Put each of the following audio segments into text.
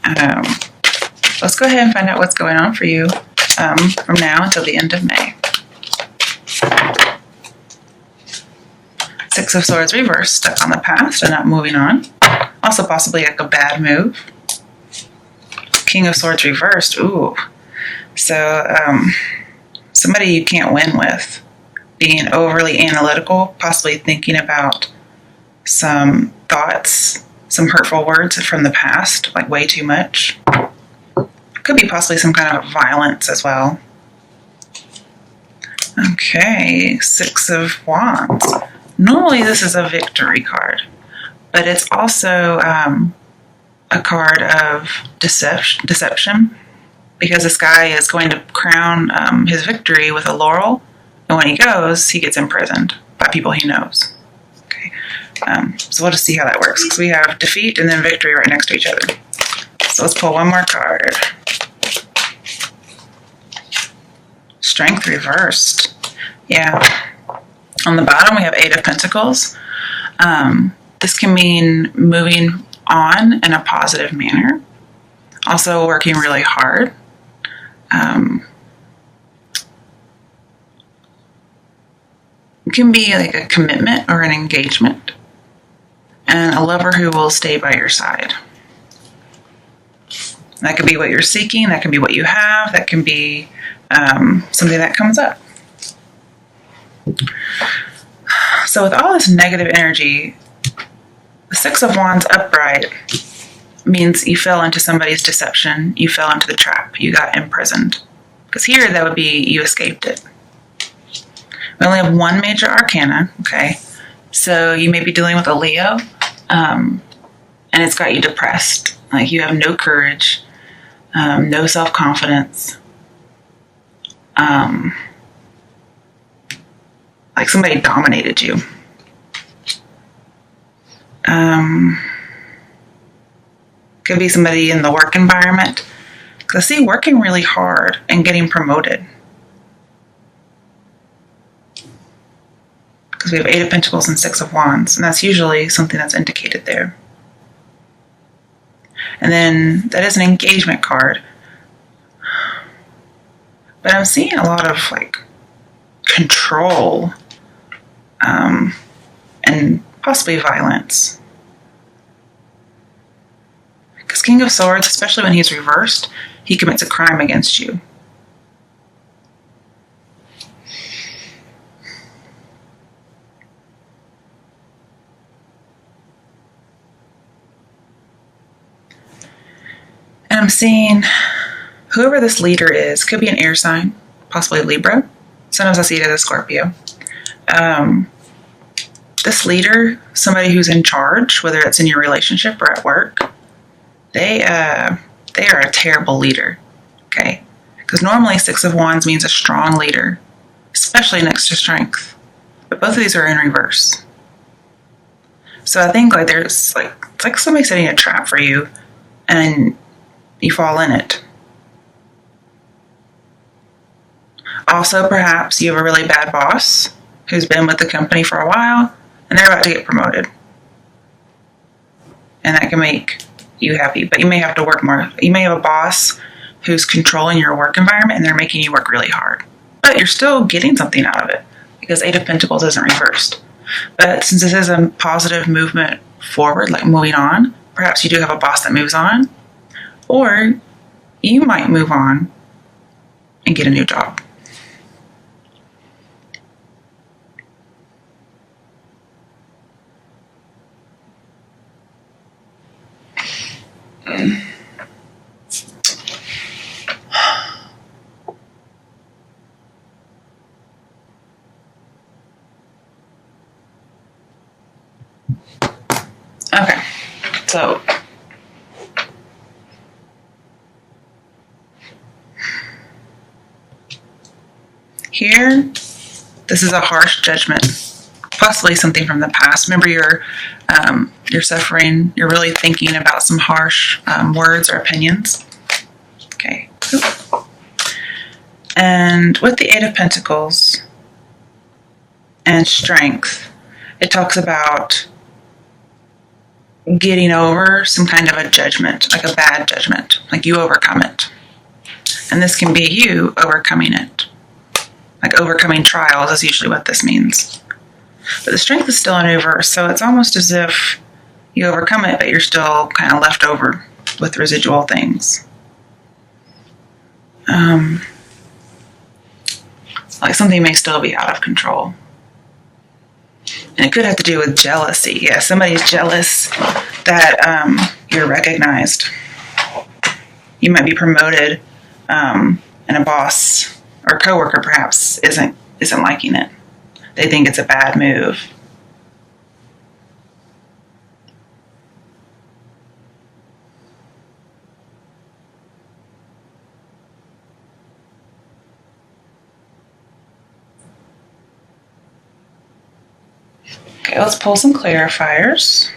Um, let's go ahead and find out what's going on for you from now until the end of May. Six of Swords reversed, stuck on the past and not moving on. Also possibly like a bad move. King of Swords reversed. Ooh. So somebody you can't win with. Being overly analytical, possibly thinking about some thoughts, some hurtful words from the past, like way too much. Could be possibly some kind of violence as well. Okay, Six of Wands. Normally this is a victory card, but it's also a card of deception, because this guy is going to crown his victory with a laurel, and when he goes, he gets imprisoned by people he knows. Okay, so we'll just see how that works, because we have defeat and then victory right next to each other. So let's pull one more card. Strength reversed. Yeah. On the bottom, we have Eight of Pentacles. This can mean moving on in a positive manner. Also working really hard. It can be like a commitment or an engagement. And a lover who will stay by your side. That could be what you're seeking. That can be what you have. That can be something that comes up. So with all this negative energy, the Six of Wands upright means you fell into somebody's deception. You fell into the trap. You got imprisoned. Because here, that would be you escaped it. We only have one major arcana, okay? So you may be dealing with a Leo, and it's got you depressed. Like you have no courage, no self-confidence. Like somebody dominated you. Could be somebody in the work environment. Because I see working really hard and getting promoted. Because we have Eight of Pentacles and Six of Wands. And that's usually something that's indicated there. And then that is an engagement card. But I'm seeing a lot of like control and possibly violence. Because King of Swords, especially when he's reversed, he commits a crime against you. And I'm seeing whoever this leader is, could be an air sign, possibly Libra. Sometimes I see it as a Scorpio. This leader, somebody who's in charge, whether it's in your relationship or at work, they are a terrible leader, okay? Because normally Six of Wands means a strong leader, especially next to strength. But both of these are in reverse. So I think like there's like, it's like somebody setting a trap for you and you fall in it. Also, perhaps you have a really bad boss who's been with the company for a while and they're about to get promoted. And that can make you happy, but you may have to work more. You may have a boss who's controlling your work environment and they're making you work really hard. But you're still getting something out of it because Eight of Pentacles isn't reversed. But since this is a positive movement forward, like moving on, perhaps you do have a boss that moves on, or you might move on and get a new job. Okay, so here, this is a harsh judgment, possibly something from the past. Remember, you're suffering. You're really thinking about some harsh words or opinions. Okay. And with the Eight of Pentacles and strength, it talks about getting over some kind of a judgment, like a bad judgment, like you overcome it. And this can be you overcoming it. Like overcoming trials is usually what this means. But the strength is still in reverse, so it's almost as if you overcome it, but you're still kind of left over with residual things. Like something may still be out of control. And it could have to do with jealousy. Yeah, somebody's jealous that you're recognized. You might be promoted, and a boss or coworker perhaps isn't liking it. They think it's a bad move. Okay, let's pull some clarifiers.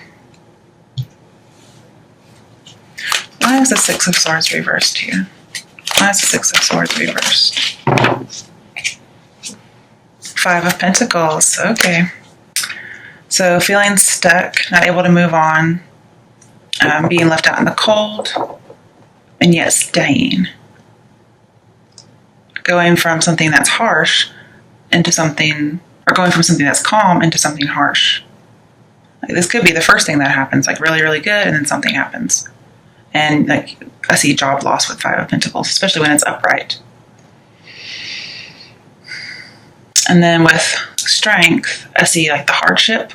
Why is the Six of Swords reversed here? Why is the Six of Swords reversed? Five of Pentacles. Okay. So feeling stuck, not able to move on, being left out in the cold, and yet staying. Going from something that's harsh into something, or going from something that's calm into something harsh. Like this could be the first thing that happens, like really, really good, and then something happens. And like I see job loss with Five of Pentacles, especially when it's upright. And then with strength, I see like the hardship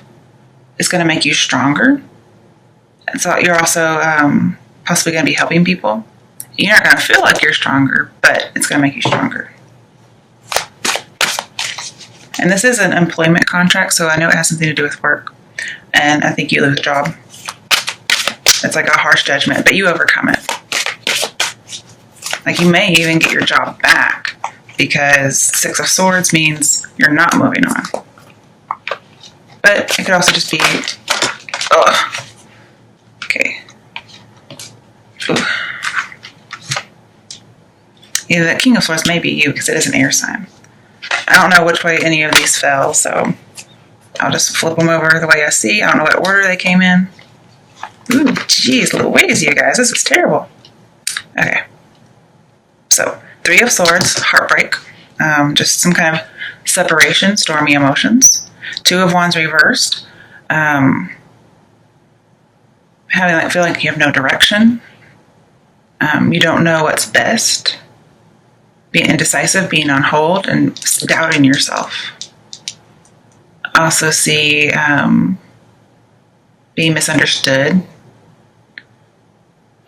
is going to make you stronger. And so you're also possibly going to be helping people. You're not going to feel like you're stronger, but it's going to make you stronger. And this is an employment contract, so I know it has something to do with work. And I think you lose a job. It's like a harsh judgment, but you overcome it. Like you may even get your job back because Six of Swords means you're not moving on. But it could also just be, okay. Ooh. Yeah, that King of Swords may be you because it is an air sign. I don't know which way any of these fell, so I'll just flip them over the way I see. I don't know what order they came in. Ooh, jeez, Louise, you guys, this is terrible. Okay. So, Three of Swords, heartbreak, just some kind of separation, stormy emotions. Two of Wands reversed, having like feel like you have no direction. You don't know what's best. Being indecisive, being on hold, and doubting yourself. I also see being misunderstood,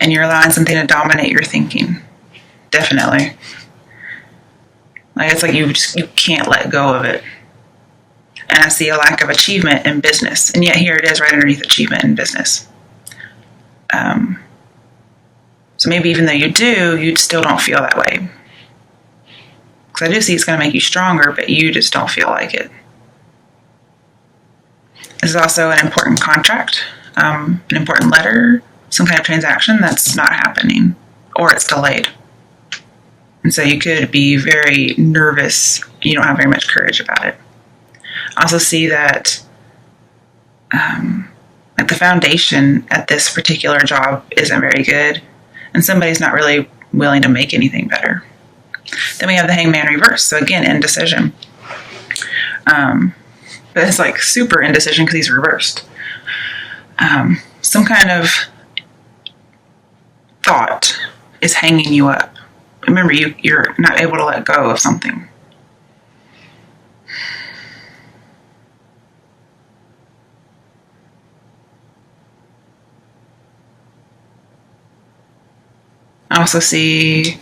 and you're allowing something to dominate your thinking. Definitely. Like it's like you can't let go of it. And I see a lack of achievement in business, and yet here it is right underneath achievement in business. So maybe even though you do, you still don't feel that way. Because I do see it's going to make you stronger, but you just don't feel like it. This is also an important contract, an important letter, some kind of transaction that's not happening, or it's delayed. And so you could be very nervous. You don't have very much courage about it. I also see that like the foundation at this particular job isn't very good, and somebody's not really willing to make anything better. Then we have the Hangman reverse. So again, indecision. But it's like super indecision because he's reversed. Some kind of thought is hanging you up. Remember, you're not able to let go of something. I also see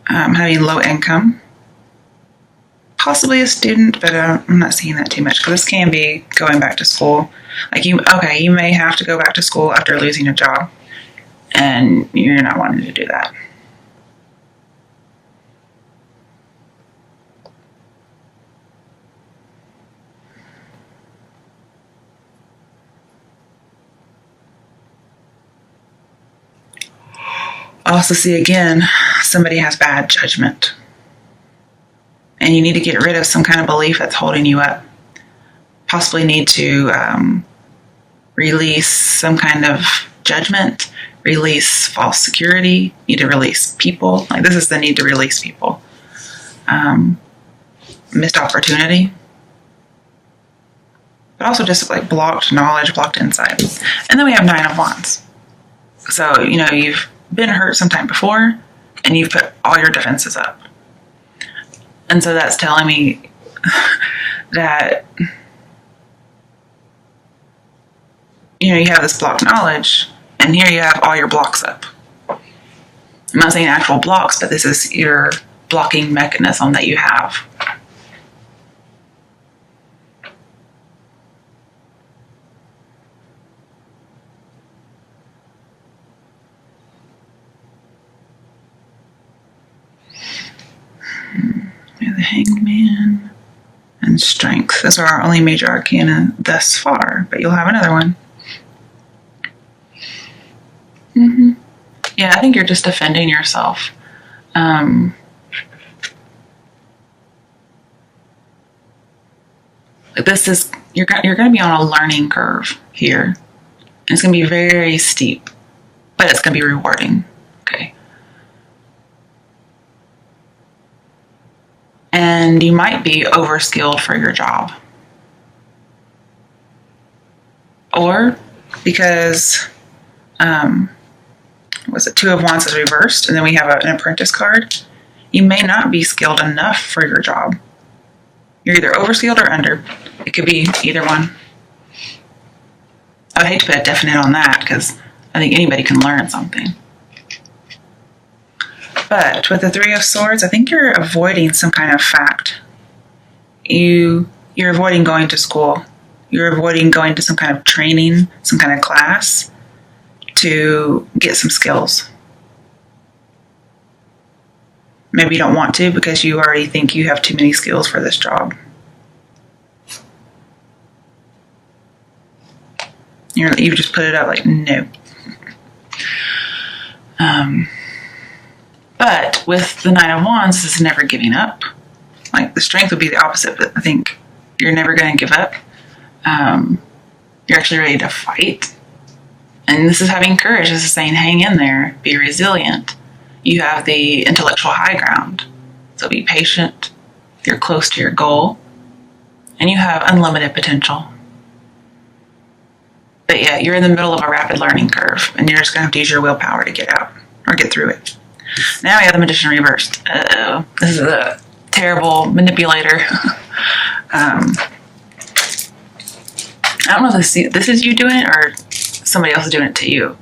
having low income. Possibly a student, but I'm not seeing that too much because this can be going back to school. Like you may have to go back to school after losing a job, and you're not wanting to do that. I also see again, somebody has bad judgment. And you need to get rid of some kind of belief that's holding you up. Possibly need to release some kind of judgment, release false security, need to release people. Like, this is the need to release people. Missed opportunity. But also just like blocked knowledge, blocked insight. And then we have 9 of Wands. So, you've been hurt sometime before and you've put all your defenses up. And so that's telling me that, you have this blocked knowledge, and here you have all your blocks up. I'm not saying actual blocks, but this is your blocking mechanism that you have. The Hanged Man and Strength. Those are our only major arcana thus far, but you'll have another one. Yeah, I think you're just defending yourself. This is you're going to be on a learning curve here. It's going to be very steep, but it's going to be rewarding. Okay. And you might be overskilled for your job. Or because, was it 2 of Wands is reversed, and then we have an apprentice card. You may not be skilled enough for your job. You're either overskilled or under. It could be either one. I would hate to put a definite on that because I think anybody can learn something. But with the 3 of Swords, I think you're avoiding some kind of fact. You're avoiding going to school. You're avoiding going to some kind of training, some kind of class to get some skills. Maybe you don't want to because you already think you have too many skills for this job. You just put it up like, no. But with the 9 of Wands, this is never giving up. Like, the Strength would be the opposite, but I think you're never going to give up. You're actually ready to fight. And this is having courage. This is saying, hang in there, be resilient. You have the intellectual high ground. So be patient. You're close to your goal. And you have unlimited potential. But yeah, you're in the middle of a rapid learning curve, and you're just going to have to use your willpower to get out or get through it. Now we have the Magician reversed. This is a terrible manipulator. I don't know if this is you doing it or somebody else is doing it to you.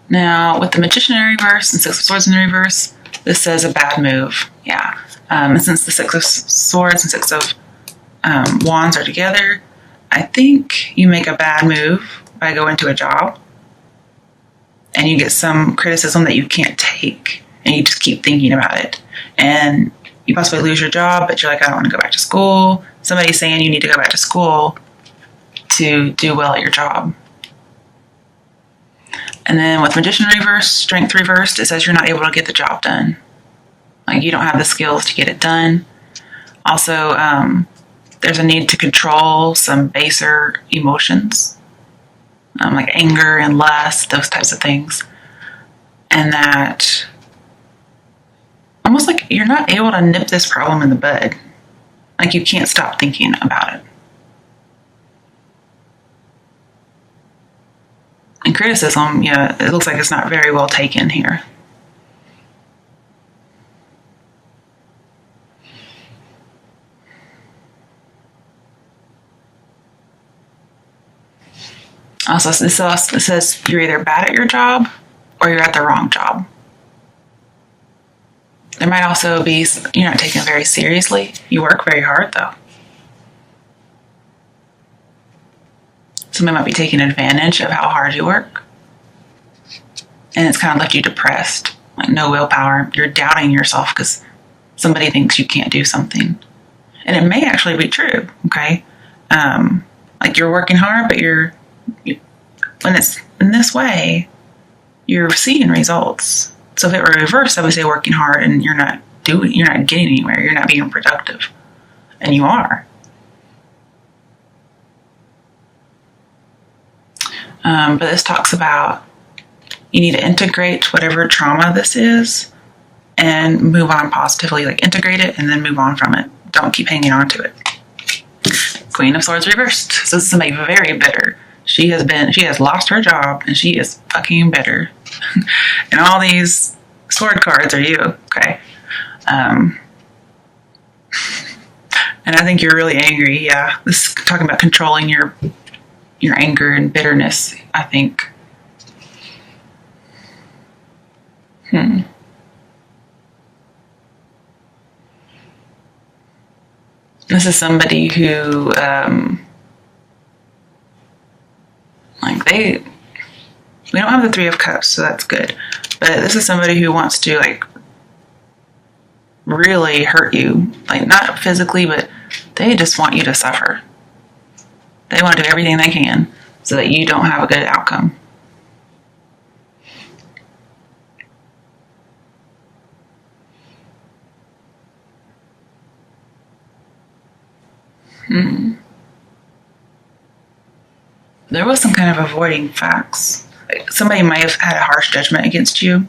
Now, with the Magician in reverse and 6 of Swords in reverse, this says a bad move. Yeah. And since the 6 of Swords and 6 of Wands are together, I think you make a bad move by going to a job and you get some criticism that you can't take and you just keep thinking about it. And you possibly lose your job, but you're like, I don't want to go back to school. Somebody's saying you need to go back to school to do well at your job. And then with Magician reversed, Strength reversed, it says you're not able to get the job done. Like, you don't have the skills to get it done. Also, there's a need to control some baser emotions, like anger and lust, those types of things. And that almost like you're not able to nip this problem in the bud. Like, you can't stop thinking about it. And criticism, it looks like it's not very well taken here. Also, it says you're either bad at your job or you're at the wrong job. There might also be you're not taking it very seriously. You work very hard, though. Somebody might be taking advantage of how hard you work. And it's kind of left you depressed, like no willpower. You're doubting yourself because somebody thinks you can't do something. And it may actually be true, okay? Like, you're working hard, but when it's in this way, you're seeing results. So if it were reversed, I would say working hard and you're not you're not getting anywhere. You're not being productive. And you are. But this talks about you need to integrate whatever trauma this is and move on positively. Like integrate it and then move on from it. Don't keep hanging on to it. Queen of Swords reversed. So this is somebody very bitter. She has lost her job and she is fucking bitter. And all these sword cards are you. Okay. And I think you're really angry. Yeah. This is talking about controlling your anger and bitterness, I think. This is somebody who, we don't have the Three of Cups, so that's good. But this is somebody who wants to, like, really hurt you. Like, not physically, but they just want you to suffer. They want to do everything they can so that you don't have a good outcome. There was some kind of avoiding facts. Somebody might have had a harsh judgment against you,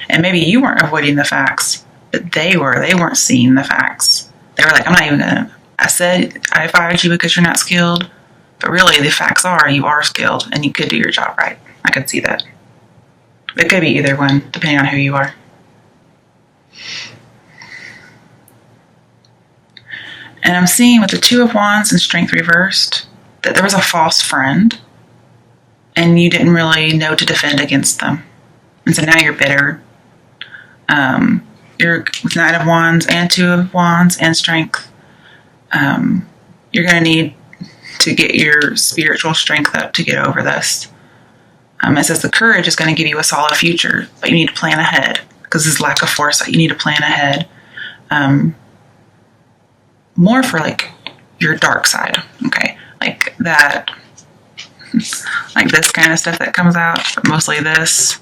and maybe you weren't avoiding the facts, but they were. They weren't seeing the facts. They were like, I'm not even gonna. I said I fired you because you're not skilled, but really the facts are you are skilled and you could do your job right. I could see that. It could be either one, depending on who you are. And I'm seeing with the Two of Wands and Strength reversed that there was a false friend and you didn't really know to defend against them. And so now you're bitter. You're with Knight of Wands and Two of Wands and Strength. You're going to need to get your spiritual strength up to get over this. It says the courage is going to give you a solid future, but you need to plan ahead because there's lack of foresight. You need to plan ahead. More for like your dark side, okay? Like that, like this kind of stuff that comes out, but mostly this.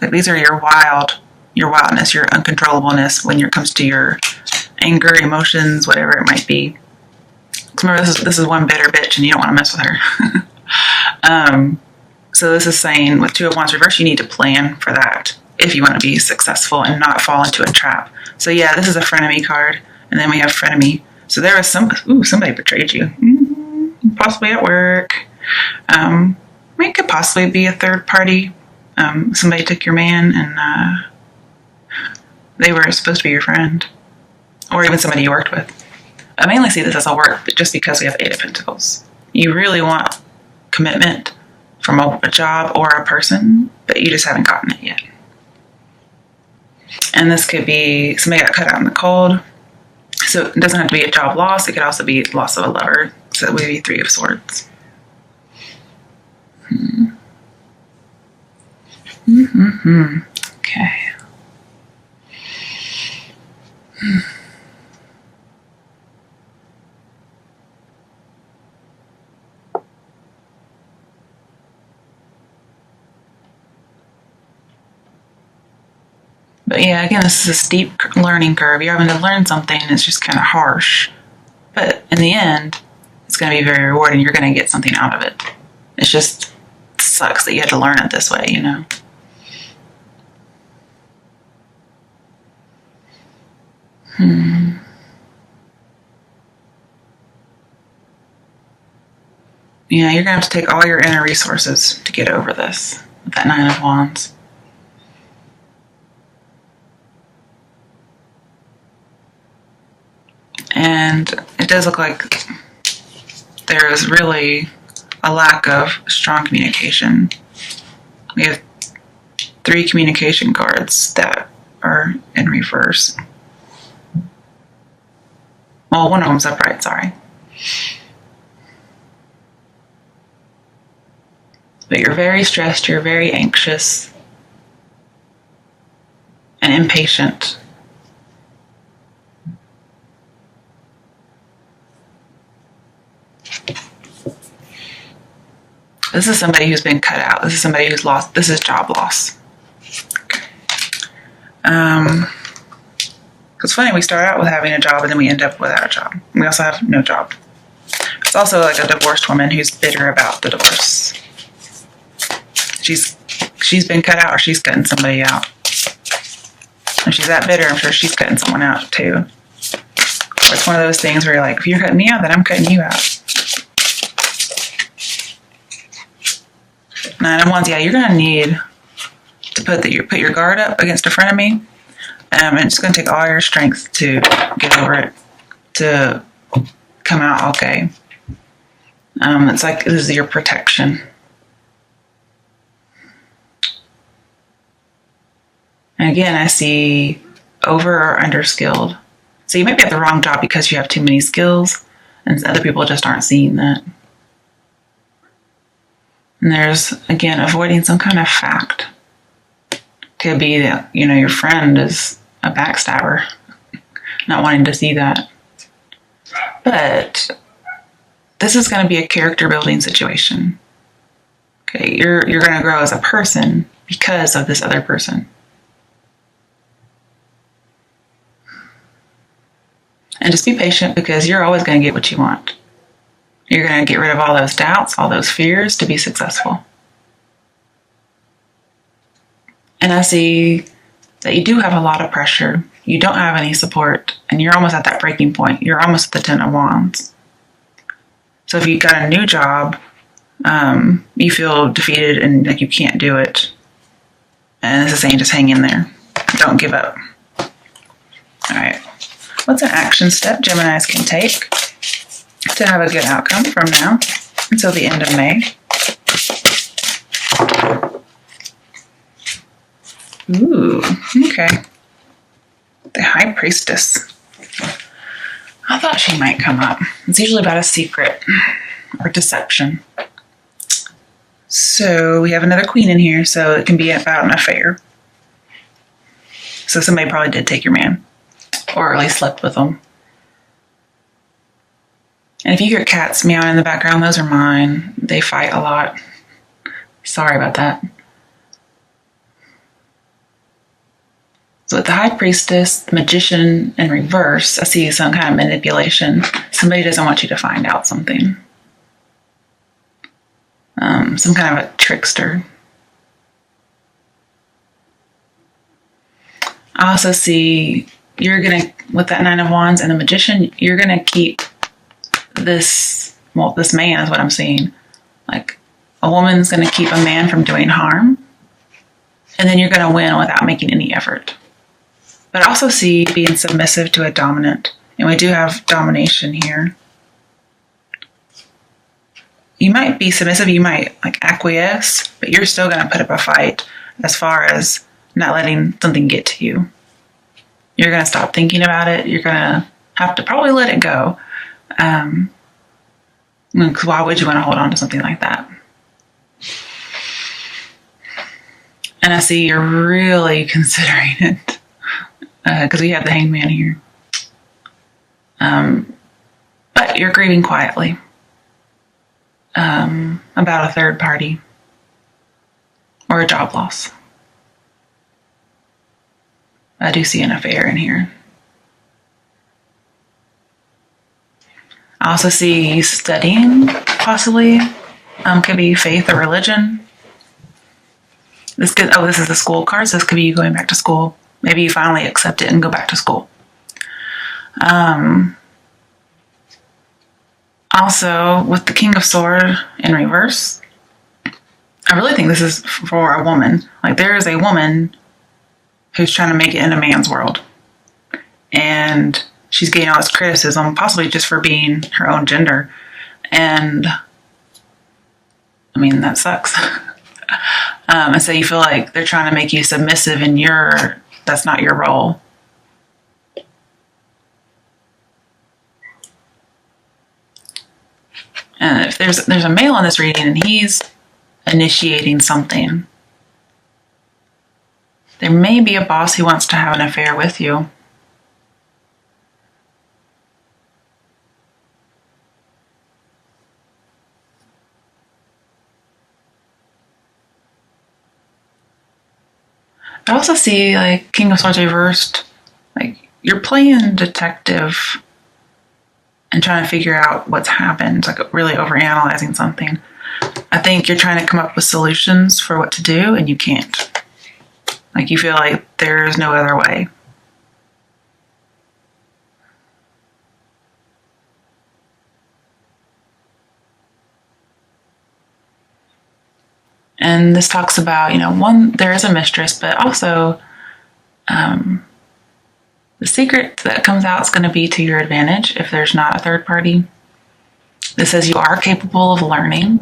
Like these are your wildness, your uncontrollableness when it comes to your anger, emotions, whatever it might be. Remember, this is one bitter bitch and you don't want to mess with her. So this is saying with Two of Wands reverse, you need to plan for that if you want to be successful and not fall into a trap. So yeah, this is a frenemy card. And then we have frenemy. So there was somebody betrayed you. Possibly at work. It could possibly be a third party. Somebody took your man and they were supposed to be your friend. Or even somebody you worked with. I mainly see this as a work, but just because we have Eight of Pentacles. You really want commitment from a job or a person, but you just haven't gotten it yet. And this could be somebody got cut out in the cold. So it doesn't have to be a job loss. It could also be loss of a lover. So it would be Three of Swords. Okay. But yeah, again, this is a steep learning curve. You're having to learn something and it's just kind of harsh. But in the end, it's going to be very rewarding. You're going to get something out of it. It just sucks that you had to learn it this way, you know? Yeah, you're going to have to take all your inner resources to get over this with that Nine of Wands. And it does look like there is really a lack of strong communication. We have 3 communication cards that are in reverse. Well, one of them's upright, sorry. But you're very stressed, you're very anxious and impatient. This is somebody who's been cut out. This is somebody who's lost. This is job loss. Okay. It's funny, we start out with having a job and then we end up without a job. We also have no job. It's also like a divorced woman who's bitter about the divorce. She's been cut out, or she's cutting somebody out. If she's that bitter, I'm sure she's cutting someone out too. Or it's one of those things where you're like, if you're cutting me out, then I'm cutting you out. 9 of Wands, yeah, you're gonna need to put your guard up against a frenemy, and it's gonna take all your strength to get over it, to come out okay. It's like this is your protection. And again, I see over or under skilled. So you might be at the wrong job because you have too many skills, and other people just aren't seeing that. And there's, again, avoiding some kind of fact. Could be that, your friend is a backstabber, not wanting to see that. But this is going to be a character building situation. Okay, you're going to grow as a person because of this other person. And just be patient, because you're always going to get what you want. You're going to get rid of all those doubts, all those fears to be successful. And I see that you do have a lot of pressure. You don't have any support, and you're almost at that breaking point. You're almost at the 10 of Wands. So if you got a new job, you feel defeated and like you can't do it. And this is saying just hang in there. Don't give up. All right. What's an action step Geminis can take to have a good outcome from now until the end of May? Ooh, okay. The High Priestess. I thought she might come up. It's usually about a secret or deception. So we have another Queen in here, so it can be about an affair. So somebody probably did take your man, or at least slept with them. And if you hear cats meowing in the background, those are mine. They fight a lot. Sorry about that. So with the High Priestess, the Magician in reverse, I see some kind of manipulation. Somebody doesn't want you to find out something. Some kind of a trickster. I also see you're going to, with that 9 of Wands and the Magician, you're going to keep this man is what I'm seeing. Like, a woman's going to keep a man from doing harm, and then you're going to win without making any effort. But I also see being submissive to a dominant, and we do have domination here. You might be submissive, you might acquiesce, but you're still going to put up a fight as far as not letting something get to you. You're going to stop thinking about it. You're going to have to probably let it go. Because why would you want to hold on to something like that? And I see you're really considering it. Because we have the Hanged Man here. But you're grieving quietly. About a third party. Or a job loss. I do see an affair in here. I also see studying, possibly. Could be faith or religion. This is the school cards. This could be you going back to school. Maybe you finally accept it and go back to school. Also, with the King of Swords in reverse, I really think this is for a woman. Like, there is a woman who's trying to make it in a man's world. And she's getting all this criticism, possibly just for being her own gender. And, I mean, that sucks. And so you feel like they're trying to make you submissive, and that's not your role. And if there's a male in this reading and he's initiating something, there may be a boss who wants to have an affair with you. I also see, King of Swords reversed, you're playing detective and trying to figure out what's happened, like really overanalyzing something. I think you're trying to come up with solutions for what to do, and you can't. Like, you feel like there's no other way. And this talks about, one, there is a mistress, but also the secret that comes out is going to be to your advantage if there's not a third party. This says you are capable of learning,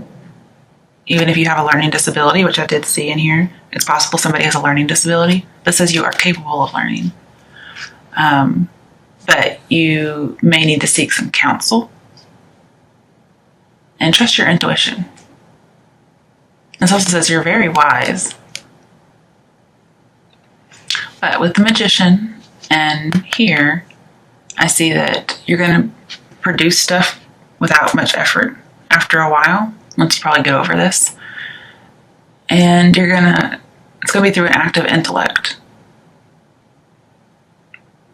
even if you have a learning disability, which I did see in here. It's possible somebody has a learning disability. This says you are capable of learning. But you may need to seek some counsel and trust your intuition. This also says you're very wise. But with the magician and here, I see that you're going to produce stuff without much effort after a while, once you probably get over this. And it's going to be through an act of intellect.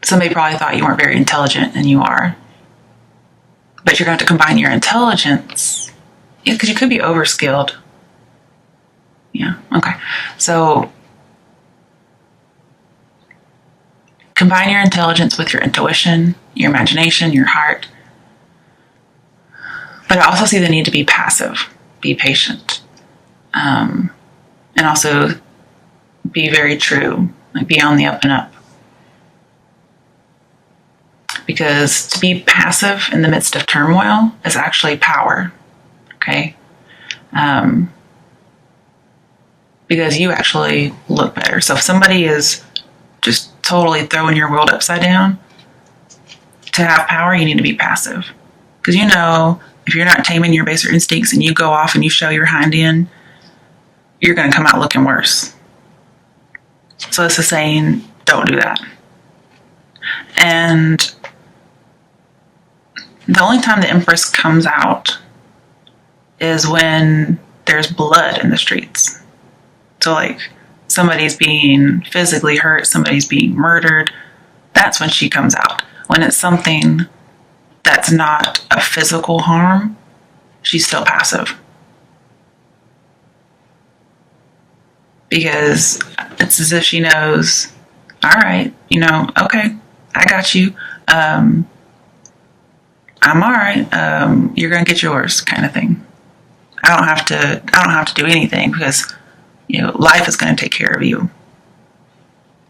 Somebody probably thought you weren't very intelligent, and you are. But you're going to have to combine your intelligence, because you could be overskilled. Yeah, okay. So combine your intelligence with your intuition, your imagination, your heart. But I also see the need to be passive, be patient, and also be very true, like be on the up and up. Because to be passive in the midst of turmoil is actually power, okay? Because you actually look better. So if somebody is just totally throwing your world upside down, to have power, you need to be passive. Because if you're not taming your baser instincts and you go off and you show your hind end, you're going to come out looking worse. So this is saying, don't do that. And the only time the Empress comes out is when there's blood in the streets. So like somebody's being physically hurt, somebody's being murdered. That's when she comes out. When it's something that's not a physical harm, she's still passive. Because it's as if she knows, all right, okay, I got you. I'm all right. You're going to get yours, kind of thing. I don't have to do anything because, life is going to take care of you.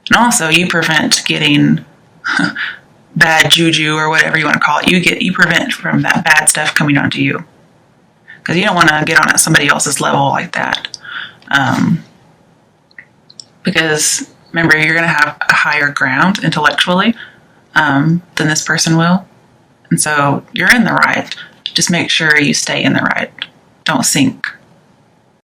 And also you prevent getting bad juju or whatever you want to call it. You prevent from that bad stuff coming onto you. Because you don't want to get on at somebody else's level like that. Because remember, you're going to have a higher ground intellectually than this person will. And so you're in the right. Just make sure you stay in the right. Don't sink.